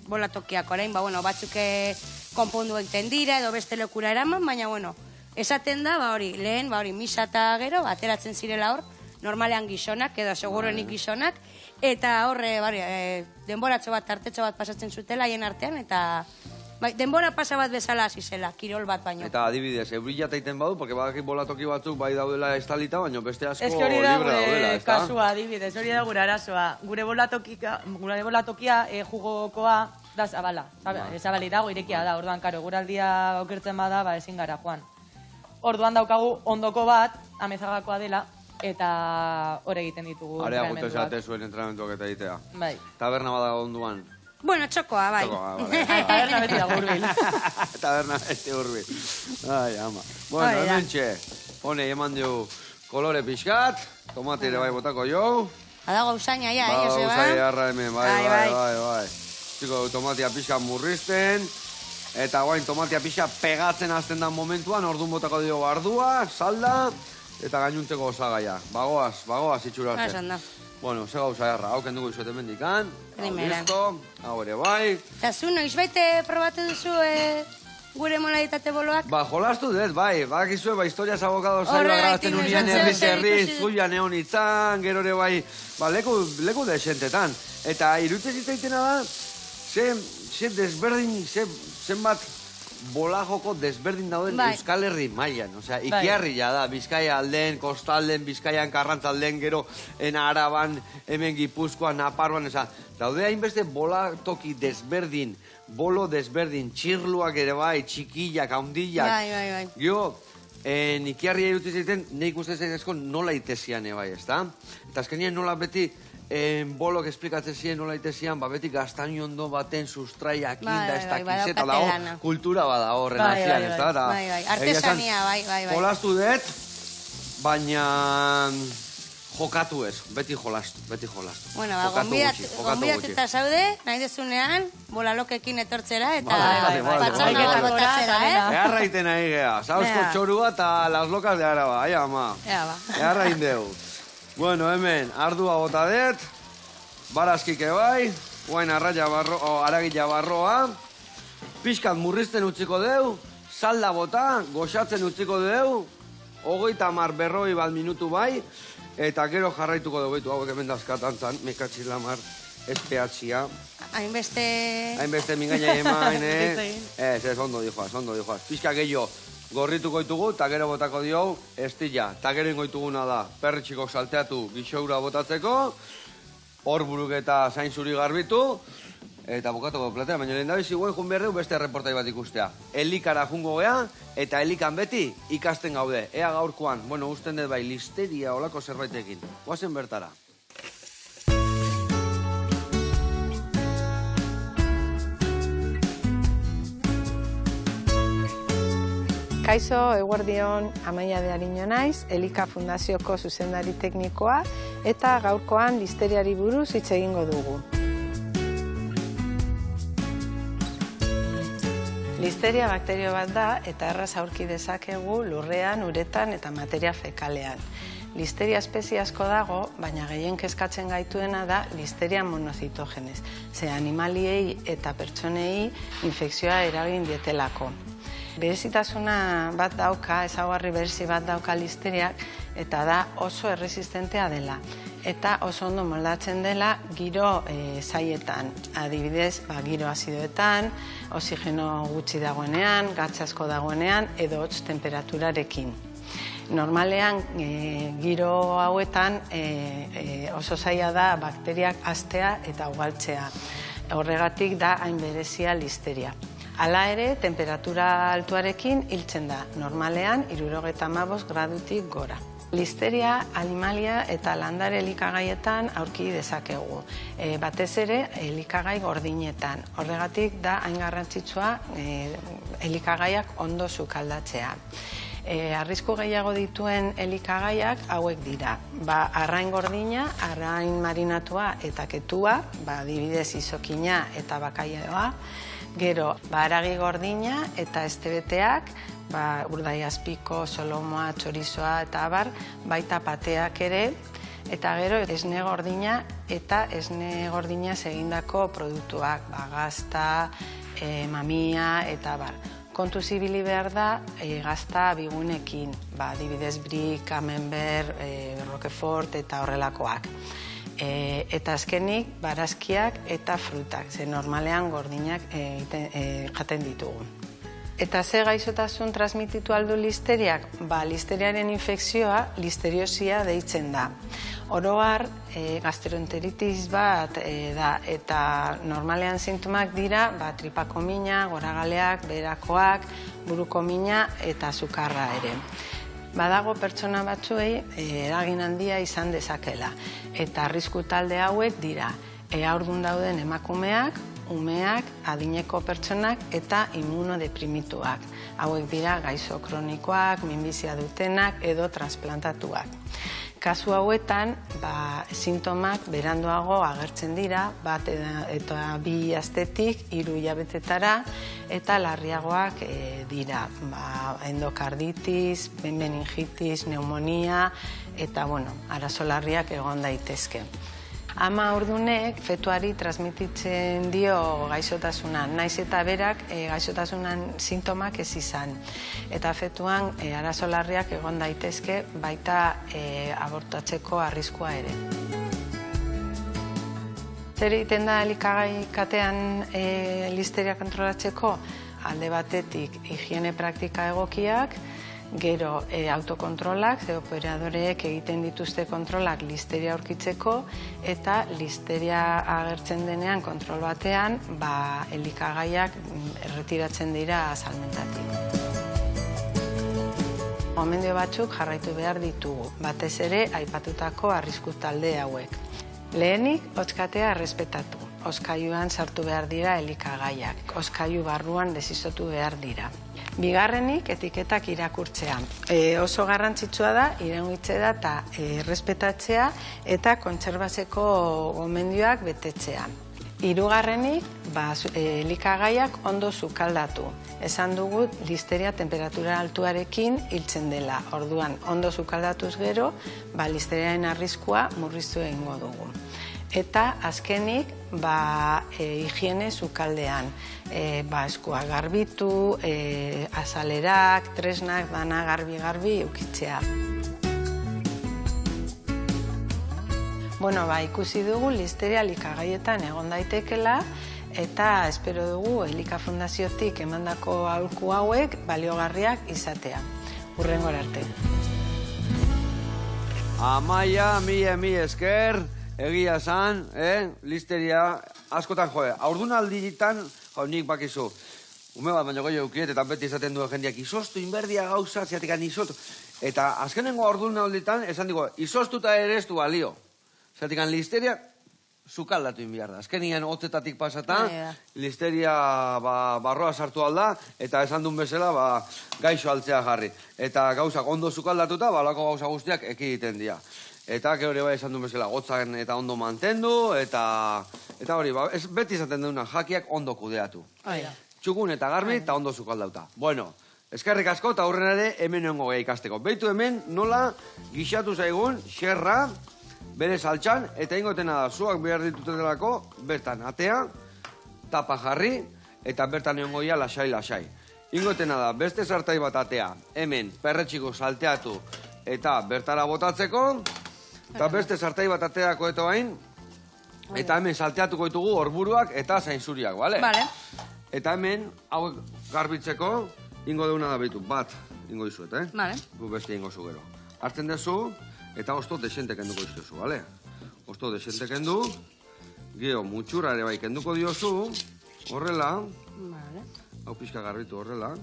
bolatokiak, orain, batzuk konpondu egiten dira, edo beste lekura eraman, baina, esaten da, lehen, misa eta gero, ateratzen zirela hor, normalean gizonak, edo seguruenik gizonak, eta horre, denboratxo bat, tartetxo bat pasatzen zutela haien artean, eta... denbora pasa bat bezala hasi zela, kirol bat baino. Eta adibidez, eurila taiten badu, porque badakit bolatoki batzuk bai daudela estalita, baina beste asko libre daudela, ez da? Ez hori da kasua, adibidez, hori da gure arazoa. Gure bolatokia jugokoa da zabala. Zabali dago, irekia da, orduan, karo, guraldia okertzen bada, ezin gara, Juan. Orduan daukagu ondoko bat, amezagakoa dela, eta hor egiten ditugu entrenamenduak. Area gute zate zuen entrenamenduak eta egitea. Bai. Taberna bada onduan. Bueno, txokoa, bai. Taberna beti dago urbil. Taberna beti urbil. Ai, ama. Bueno, hemen txe, eman dugu kolore pixkat, tomate ere bai botako jo. Badago usaina, ja, Ba, Joseba? usai harra hemen, bai. Bai. Txiko, tomatia pixka murrizten, eta guain tomatia pixka pegatzen hasten da momentuan, orduan botako dio bardua, salda, eta gainuntzeko osagaia. Bagoaz itxura Esan da. Bueno, ze gauza erra, hau kenduko izuet hemendikan. Primeran. Listo, hau ere bai. Eta zu, noizbaite probatu duzu gure modalitate boloak? Ba, jolastu dut, bai, bakizue, ba, historias abogados zai Horregatik, bagazten unien noiz herri, ikusi- zuian egon itzan, gero ere bai, ba, leku desentetan. Eta irutze zitzaitena da, ze desberdin, zenbat bolajoko desberdin dauden Bai. Euskal Herri mailan. Osea, ikiarria da, Bizkaia alden, Kostalden, Bizkaian Karrantzalden, gero Araban, hemen Gipuzkoan, Naparroan, daude hainbeste bolatoki desberdin, bolo desberdin, txirluak ere bai, txikillak, haundillak. Bai. Gio, ikiarria irutu zaiten, nik uste zaitezko nola itezian bai, ezta? Eta azkenean nola beti, bolok esplikatzen ziren nola itezian, ba beti gaztainondo baten sustraiak inda, ez dakiz, eta dago kultura bada horren atzian, ez da? Bai, artesania, bai. Jolastu dut, baina jokatu ez, beti jolastu. Bueno, ba, gonbidatuta zaude, nahi dezunean, bolalokekin etortzera, eta patxana bat botatzera, Eharra iten nahi geha, sausko txorua eta las locas de Araba, ai ama. Eharra indeu. Bueno, hemen, ardua bota dut, barazkike bai, guain aragila barroa, pixkat murrizten utziko deu, salda bota, goxatzen utziko deu, 30 berroi bat minutu bai, eta gero jarraituko dugu behitu, hauek hemen dazkatantzan, mekatzi lamar, espeatzia. Hainbeste mingaina emain, Ez, ondo dijoaz. Pixka gehiago, gorrituko ditugu, eta gero botako dio, estilla. Eta gero ingoituguna da, perritxiko salteatu gixoura botatzeko, hor buruk eta zain zuri garbitu, eta bukatuko platea, baina lehen dabiz iguen jun behar dugu beste reportai bat ikustea. Elikara jungo gea, eta elikan beti ikasten gaude. Ea gaurkoan, bueno, usten dut bai, listeria olako zerbaitekin. Guazen bertara. Kaixo, eguerdion, Amaia de Ariño naiz, Elika Fundazioko zuzendari teknikoa, eta gaurkoan listeriari buruz hitz egingo dugu. Listeria bakterio bat da, eta erraz aurki dezakegu lurrean, uretan eta materia fekalean. Listeria espezie asko dago, baina gehien kezkatzen gaituena da listeria monozitogenez, ze animaliei eta pertsonei infekzioa eragin dietelako. Berezitasuna bat dauka, ezaugarri berezi bat dauka listeriak, eta da oso erresistentea dela. Eta oso ondo moldatzen dela giro zaietan. Adibidez, giro azidoetan, oxigeno gutxi dagoenean, gatz asko dagoenean, edo hotz temperaturarekin. Normalean, giro hauetan oso zaila da bakteriak haztea eta ugaltzea. Horregatik da hain berezia listeria. Hala ere, temperatura altuarekin hiltzen da, normalean 75 gradutik gora. Listeria, animalia eta landare elikagaietan aurki dezakegu. Batez ere, elikagai gordinetan. Horregatik da hain garrantzitsua elikagaiak ondo sukaldatzea. Arrisku gehiago dituen elikagaiak hauek dira. Arrain gordina, arrain marinatua eta ketua, adibidez izokina eta bakailaoa. Gero, haragi gordina eta estebeteak, urdai azpiko, solomoa, txorizoa eta abar, baita pateak ere, eta gero esne gordina eta esne gordina egindako produktuak, gazta, mamia eta abar. Kontu zibili behar da gazta bigunekin, adibidez brik, camembert, roquefort eta horrelakoak. Eta azkenik, barazkiak eta frutak, ze normalean gordinak jaten ditugu. Eta ze gaixotasun transmititu aldu listeriak? Listeriaren infekzioa listeriosia deitzen da. Oroar, gastroenteritis bat da, eta normalean sintomak dira tripako mina, goragaleak, beherakoak, buruko mina eta sukarra ere. Badago pertsona batzuei eragin handia izan dezakela. Eta arrisku talde hauek dira haurdun dauden emakumeak, umeak, adineko pertsonak eta immunodeprimituak. Hauek dira gaixo kronikoak, minbizia dutenak edo transplantatuak. Kasu hauetan, sintomak beranduago agertzen dira, bat eta 2 astetik 3 hilabetetara, eta larriagoak dira, endokarditis, meningitis, pneumonia, eta, arazo larriak egon daitezke. Ama ordunek fetuari transmititzen dio gaixotasuna, naiz eta berak gaixotasunan sintomak ez izan. Eta fetuan arazo larriak egon daitezke baita abortatzeko arriskua ere. Zer egiten da elikagai katean listeria kontrolatzeko? Alde batetik higiene praktika egokiak, gero autokontrolak, operadoreek egiten dituzte kontrolak listeria aurkitzeko, eta listeria agertzen denean kontrol batean, elikagaiak erretiratzen dira salmentatik. Gomendio batzuk jarraitu behar ditugu, batez ere aipatutako arrisku talde hauek. Lehenik, hotskatea errespetatu. Hozkailuan sartu behar dira elikagaiak. Hozkailu barruan desizotu behar dira. Bigarrenik, etiketak irakurtzea. Oso garrantzitsua da, iraungitzea eta errespetatzea eta kontserbazeko gomendioak betetzea. Hirugarrenik, elikagaiak ondo sukaldatu. Esan dugu, listeria temperatura altuarekin hiltzen dela. Orduan, ondo sukaldatuz gero, listeriaren arriskua murriztu egingo dugu. Eta azkenik, higiene sukaldean. Eskuak garbitu, azalerak, tresnak, dana garbi ukitzea. Ikusi dugu listeria elikagaietan egon daitekela, eta espero dugu Elika Fundaziotik emandako aholku hauek baliogarriak izatea. Hurrengora arte. Amaia, mi esker, egia esan, listeria askotan joe. Haurdunalditan, nik bakizu, ume bat baino gehiago ukiet, eta beti izaten duen jendeak, izostu, inberdia gauza, ziatikan izostu. Eta azkenengo haurdunalditan, esan digo, izostuta ere ez du balio. Zertikan listeria sukaldatu inbiar da. Azkenien hotzetatik pasatan, listeria barroa sartu alda, eta esan duen bezala gaixo altzea jarri. Eta gauzak ondo sukaldatuta, balako gauza guztiak ekiditen dira. Eta gero esan duen bezala gotzan eta ondo mantendu, eta hori, beti izaten duna jakiak ondo kudeatu. Txukun eta garbi eta ondo sukaldauta. Bueno, eskerrik asko eta aurrena ere hemen nengo ikasteko. Beitu hemen nola gixatu zaigun xerra, bere saltxan, eta ingotena da, zuak behar ditutelako, bertan atea, tapa jarri, eta bertan egon goia lasai. Ingotena da, beste sartai bat atea, hemen, perretxiko salteatu, eta bertara botatzeko, eta beste sartai bat ateako eta bain, eta hemen salteatuko ditugu orburuak eta zainzuriak, bale? Bale. Eta hemen, hauek garbitzeko, ingo deuna da behitu, bat, ingo dizuet, Bale. Gu beste ingo zu gero. Hartzen dezu, eta osto desente kenduko iztezu, bale? Osto desente kendu, gero mutxurra ere bai kenduko diozu, horrela, hau pixka garbitu horrela,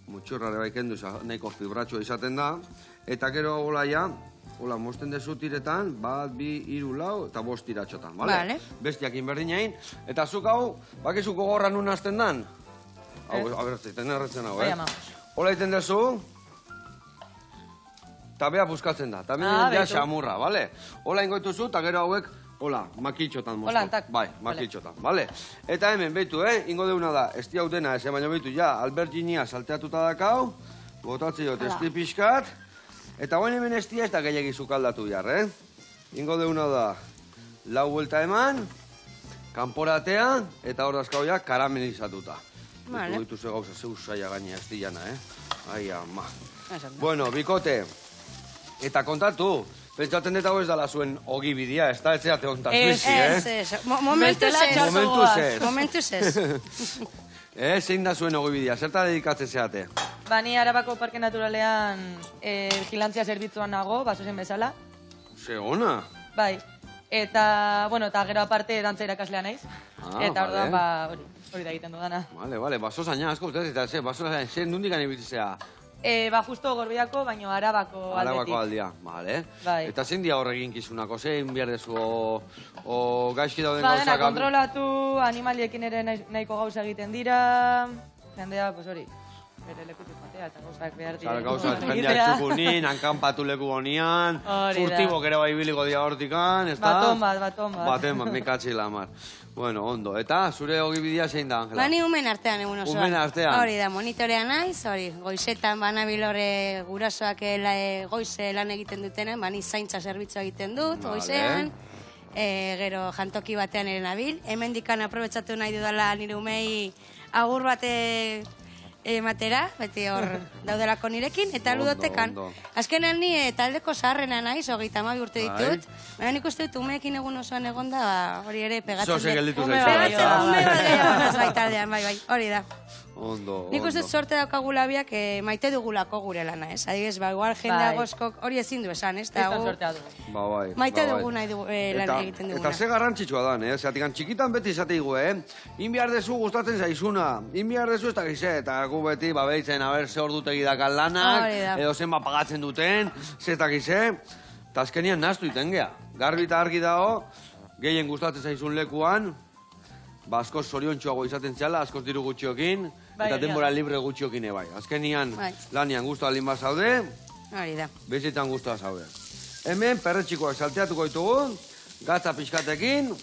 mutxurra ere bai kendu nahiko fibratxoa izaten da, eta gero hola ja, hola mosten dezu tiretan, 1, 2, 3, 4, eta 5 tiratxotan, bale? Bestiak inberdinain, eta zuk hau, bakizuko gorra nun hasten dan? Hau, abertzen erretzen hau, Hola iten dezu, eta beha buskatzen da, eta binen ja xamurra, bale? Hola ingoituzu, eta gero hauek, hola, makitxotan moztu. Hola, antak. Bai, makitxotan, bale? Eta hemen, behitu, ingo deuna da, esti hau dena, baina behitu, ja, alberginia salteatuta dakau, botatzi dut esti pixkat, eta guen hemen estia ez da gehiagizu kaldatu jar, Ingo deuna da, 4 buelta eman, kanporatea, eta hor dazkau ja, karamelizatuta. Behitu ditu ze gauza, zeu saia gaina estiana, Ai, ama. Bueno, bikote, eta kontatu, pentsatzen dut hau ez dala zuen ogibidea, ez da ez zeate hontaz bizi, Ez, momentuz ez. Zein da zuen ogibidea, zerta dedikatzen zeate? Ni Arabako Parke Naturalean vigilantzia zerbitzuan nago, basozen bezala. Ze ona? Bai, eta, eta gero aparte dantza irakaslea naiz. Eta orduan, hori da egiten dudana. Bale, baso zaina asko, eta baso zaina, zen nundik gane bitzizea? Justo Gorbeako, baino Arabako aldetik. Arabako aldia, bale. Bai. Eta zein dia horregin kizunako, zein behar dezu, o gaizki dauden Ba, dena, gauzak... kontrolatu, animaliekin ere nahiko gauza egiten dira, jendea, pues hori, bere lekutik matea eta gauzak behar dira. Gauzak jendea txukunin, hankanpatu leku honian, Hori da. furtibok ere bai biliko dia hortikan, ez da? Baton bat. Baten bat, mikatzi lamar. Bueno, ondo. Eta, zure ogibidea zein da, Angela? Bani umen artean egun osoan. Umen artean. Hori da, monitorea naiz, hori, goizetan banabil hori gurasoak goize lan egiten dutenen, bani zaintza zerbitzua egiten dut, Vale. goizean. Gero jantoki batean ere nabil. Hemendikan aprobetxatu nahi dudala nire umei agur bate ematera, beti hor daudelako nirekin, eta Ondo, ludotekan. ondo. Azkenean ni taldeko zaharrena naiz, 32 urte ditut. Bai. Baina nik uste dut umeekin egun osoan egonda, ba, hori ere pegatzen Zose gelditu Ume zaizu. bai, ezta? Ume bat gehiago bai taldean, bai, hori da. Ondo, Nik uste dut sorte daukagula biak maite dugulako gure lana, ez? Adibidez, ba, igual jendea Bai. gozkok hori ezin du esan, ez? Kriston Eta gu sortea du. Ba, bai. maite ba, bai. dugu nahi dugu lan egiten duguna. Eta ze garrantzitsua dan, Zeratik, txikitan beti izate igu, Inbiar dezu gustatzen zaizuna, inbiar dezu ez da gize, eta gu beti, ba, behitzen, haber, ze ordutegi dakan lanak, Hori da. edo zenba pagatzen duten, ze eta gize, eta azkenian naztu iten gea. Garbi eta argi dago, gehien gustatzen zaizun lekuan, ba, askoz zoriontsuago izaten zela, askoz diru gutxiokin, Bai, eta egia denbora da. libre gutxiokin bai. Azkenian, Bai. lanian guztu alin bat zaude, Hori da. bezitan guztua zaude. Hemen perretxikoak salteatuko ditugu, gatza pixkatekin,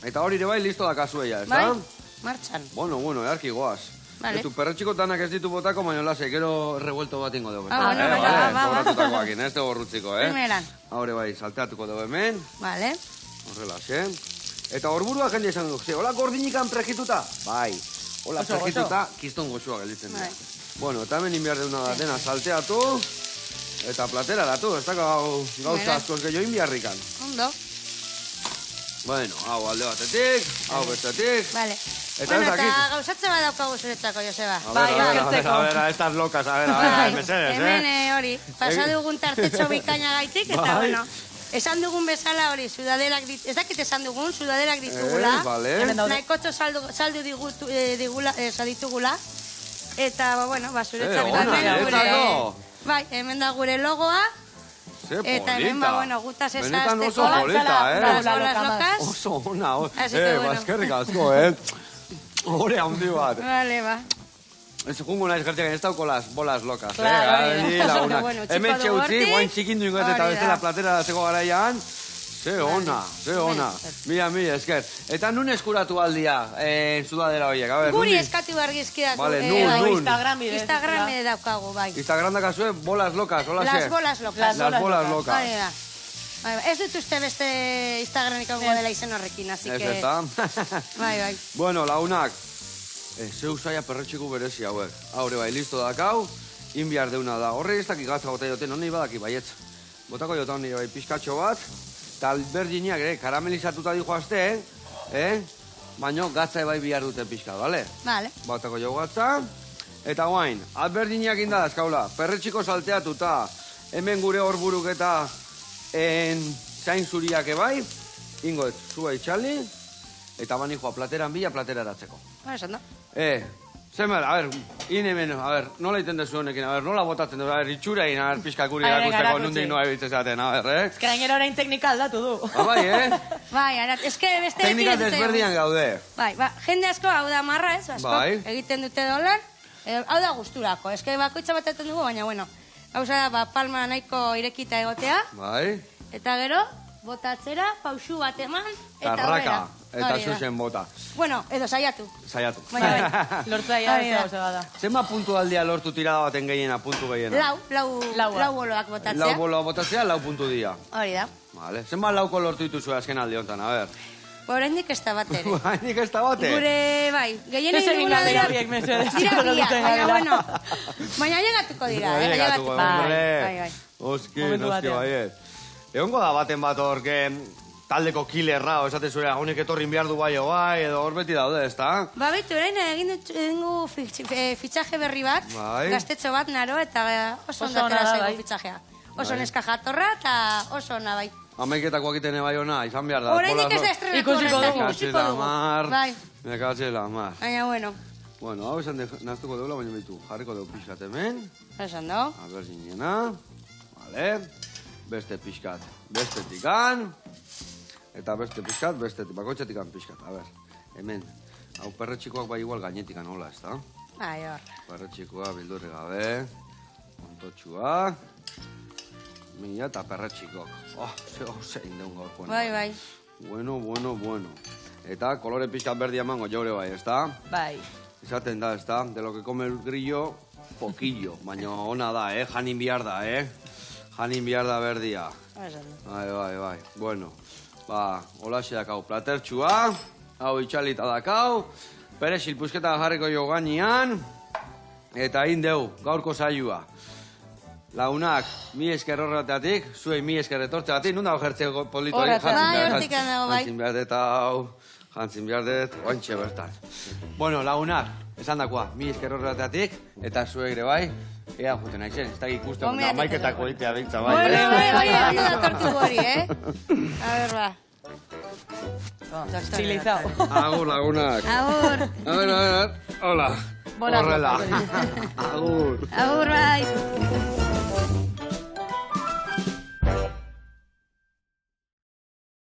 eta hori ere bai listo da kasueia, ez Bai, da? martxan. Bueno, earki goaz. Vale. Etu perretxiko tanak ez ditu botako, baina lasei, gero revuelto bat ingo dugu. Ah, bueno, ba. Sobratutakoakin, ez dugu rutziko, Primeran. Haure bai, salteatuko dugu hemen, Vale. horrela, Eta horburua jende esan dugu, hola gordinikan prejituta? Bai, hola Oso, prejituta, kiston goxua gelditzen dira. Bai. Bueno, eta hemen inbiar deuna da dena salteatu, eta platera datu, ez da gauza Mira. askoz gehiago inbiarrikan. Ondo. Bueno, hau alde batetik, hau bestetik. Vale. Eta Bueno, ez dakit. eta gauzatze bat daukagu zuretzako, Joseba. A ver, Bai, a ver, a ver, eskertzeko. a ver, estas locas, a ver, Bai, mesedes, hemen hori, pasa dugun tartetxo bikaina gaitik, eta Bai. bueno, esan dugun bezala hori, sudaderak ez dakit esan dugun, sudaderak ditugula. Vale. Hemen daude. Nahikotxo saldu ditugula, eta, ba, bueno, ba, zuretzako. ona, hemen gure- zuretzako. Bai, hemen da gure logoa, Ze eta hemen, ba, bueno, gutaz Benetan esazteko. oso polita, Las Hola, bolas loca, locas. Oso ona, Así que, bueno. baskerrik asko, Hore handi bat. Vale, ba. Ez jungo naiz gertzak, ez dauko las bolas locas, Claro, Adi, hori da. lagunak. Bueno, txiko Hemen dugu txeutzi, hortik. guain txikindu ingoet eta Hori da. bestela platera datzeko garaian. Ze ona, ze ona. Bai. Mila, esker. Eta nun eskuratu aldia, sudadera horiek, a ver, Guri nundi? eskatu argizkiak. Vale, nun. Instagram bidez. Instagram daukagu, bai. Instagram dakazue, bolas locas, hola Las ze? bolas locas. Las bolas locas. Hori da. Bai, bai. Ez dut uste beste Instagramek egongo dela izen horrekin, así Ez que... eta. Bai, bai. Bueno, launak, zeu zaila perretxiku berezi hauek. Haure bai, listo dakau, inbiar deuna da. Horre ez dakik gatza bota joten, honi badaki baietz. Botako jotan nire bai pizkatxo bat, eta alberdinak ere, karamelizatuta dijoazte, baino gatza bai bihar dute pizkat, bale? Vale. Botako jo gatza, eta guain, alberdinak inda dazkaula, perretxiko salteatuta, hemen gure horburuk eta zain zuriak ebai, ingoet, zua itxali, eta bani joa plateran bila, platera eratzeko. Ba, esan da. Zemer, a ver, hemen, a ver, nola iten dezu honekin, a ver, nola botatzen duzu, a ver, itxura a ver, pixka guri Aire erakusteko garakutsi. nundik noa ebitzen zaten, a ver, Gainera orain teknika aldatu du. Bai, Bai, ara, eske beste... Teknika desberdian gaude. Bai, ba, jende asko hau da marra, ez? Asko Bai. egiten dute dolan, hau da gusturako. Eske bakoitza batetan dugu, baina, bueno, gauza da, ba, palma nahiko irekita egotea, Bai, eta gero, botatzera, pausu bat eman, eta tarraka, horrela. eta Hori da. zuzen bota. Bueno, edo saiatu. Saiatu. Baina, bai. Lortzaia Hori ez da. gauza bada. Zenba puntu aldia lortu tirada baten gehiena, puntu gehiena? Lau boloak botatzea. Lau boloa botatzea, lau puntu dia. Hori da. Vale. Zenba lauko lortu dituzu azken aldi honetan, a ver. Oraindik ez da bat ere. Hainik ez da bate? Gure, bai, gehien Ez egin duguna galdera dira... horiek, mesedez. Dira biak, Gelditzen baina, garela. bueno. Baina llegatuko dira, Bai, llegatuko. hombre. Bai, bai. Oski, Momentu noski batean. baiet. Egongo da baten bat hor, que taldeko killerra, o esate zure, honek etorrin behar du bai o bai, edo hor beti daude, ezta? Ba, baitu, orain egingo fitxaje berri bat, Bai. gaztetxo bat naro, eta oso Oso ondo ona atera da, zaigu bai. fitxajea. Oso Bai. neska jatorra, eta oso ona, bai. Amaiketakoak iten bai ona, izan behar da. Oraindik ez da estrenatu Ikusiko horretan, dugu. Me caché la mar. Bai, Me caché la mar. baina, bueno. Bueno, hau esan naztuko deula, baina behitu. Jarriko deu pixkat hemen. Esan do? Aber zinena. Vale. Beste pixkat. Bestetikan. Eta beste pixkat, bestetik. Bakoitzetikan pixkat. A ber, hemen. Hau perretxikoak bai igual gainetikan hola, ez da? Ai, hor. Perretxikoa bildurri gabe. Montotxua. Mila eta perretxikok. Zein deun gaurkoen. Bai. Bueno. Eta kolore pixkat berdi emango jaure bai, ez da? Bai. Izaten da, ez da? De lo que come el grillo, poquillo. Baina ona da, janin bihar da, Janin bihar da berdia. Esan do. Bai. Bueno, holaxe dakau platertxua, hau itxalita dakau, perexil pusketa jarriko jo gainean, eta indeu, gaurko saioa. Launak, mi esker horretatik, zuei mi esker etortzegatik, nun dago jertze polito hori? Hortik dago, bai. Jantzin behar dut, jantzin behar dut, ointxe bertan. Bueno, lagunak, esan dakoa, mi esker horretatik, eta zuei ere bai, ea juten aizen, ez da ikusten, amaiketako itea bintza, bai. Bai, ondo da tortu hori, A ber, ba. Estilizao. Agur, lagunak. Agur. A ver, hola. Bona Horrela. Agur. Agur, bai.